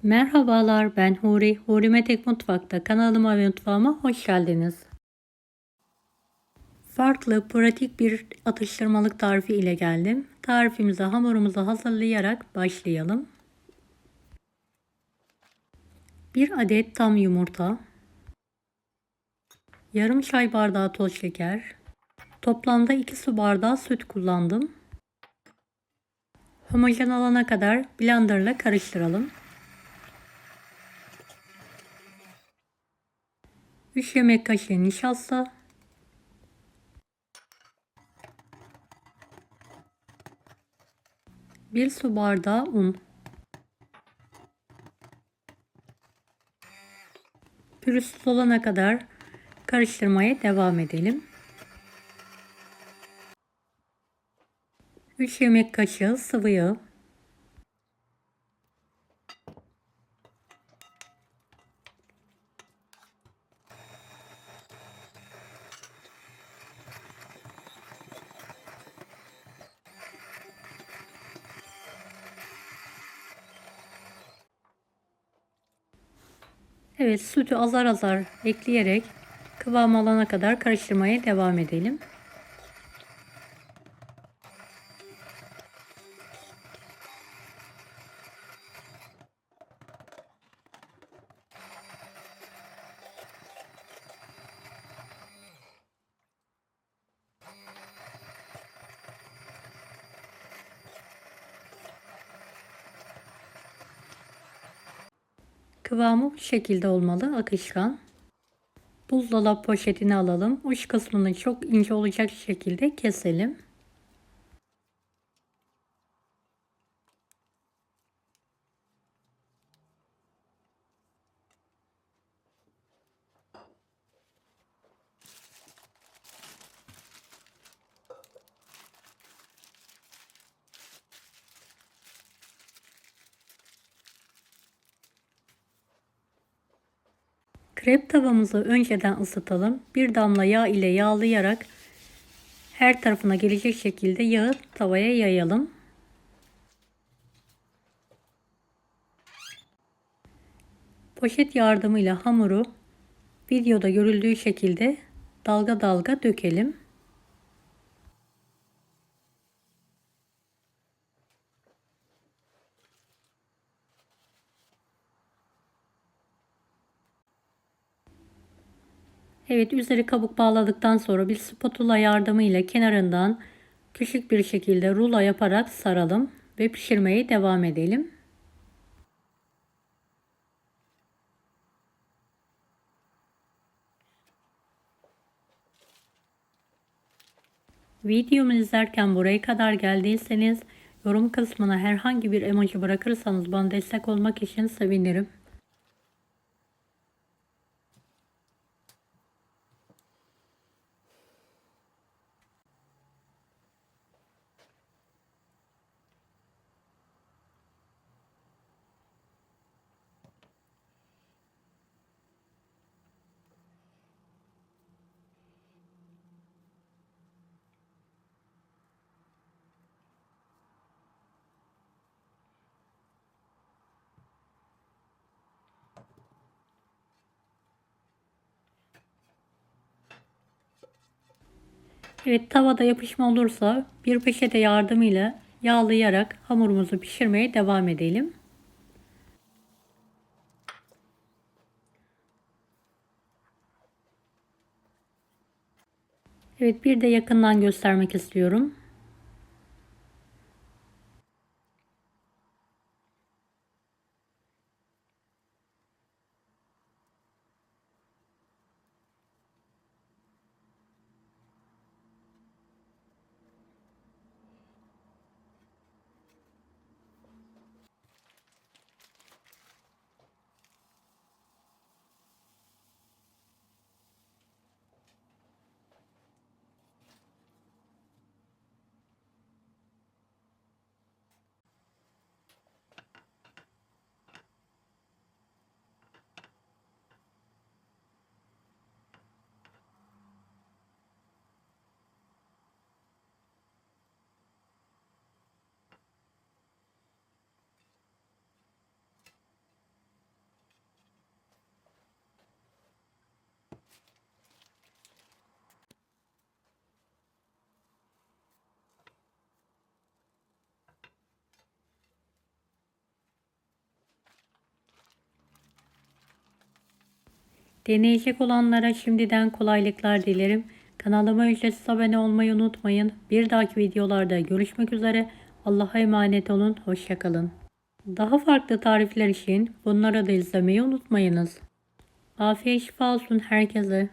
Merhabalar, ben Huri. Huri Metek Mutfak'ta kanalıma ve mutfağıma hoş geldiniz. Farklı, pratik bir atıştırmalık tarifi ile geldim. Tarifimize hamurumuzu hazırlayarak başlayalım. 1 adet tam yumurta, yarım çay bardağı toz şeker, toplamda 2 su bardağı süt kullandım. Homojen olana kadar blenderla karıştıralım. 3 yemek kaşığı nişasta, 1 su bardağı un. Pürüzsüz olana kadar karıştırmaya devam edelim. 3 yemek kaşığı sıvı yağ, evet, sütü azar azar ekleyerek kıvam alana kadar karıştırmaya devam edelim. Kıvamı bu şekilde olmalı, akışkan. Buzdolabı poşetini alalım. Uç kısmını çok ince olacak şekilde keselim. Krep tavamızı önceden ısıtalım. Bir damla yağ ile yağlayarak her tarafına gelecek şekilde yağı tavaya yayalım. Poşet yardımıyla hamuru videoda görüldüğü şekilde dalga dalga dökelim. Evet, üzeri kabuk bağladıktan sonra bir spatula yardımıyla kenarından küçük bir şekilde rulo yaparak saralım ve pişirmeye devam edelim. Videomu izlerken buraya kadar geldiyseniz yorum kısmına herhangi bir emoji bırakırsanız bana destek olmak için sevinirim. Evet, tavada yapışma olursa bir peçete yardımıyla yağlayarak hamurumuzu pişirmeye devam edelim. Evet, bir de yakından göstermek istiyorum. Deneyecek olanlara şimdiden kolaylıklar dilerim. Kanalıma ücretsiz abone olmayı unutmayın. Bir dahaki videolarda görüşmek üzere. Allah'a emanet olun. Hoşça kalın. Daha farklı tarifler için bunları da izlemeyi unutmayınız. Afiyet şifa olsun herkese.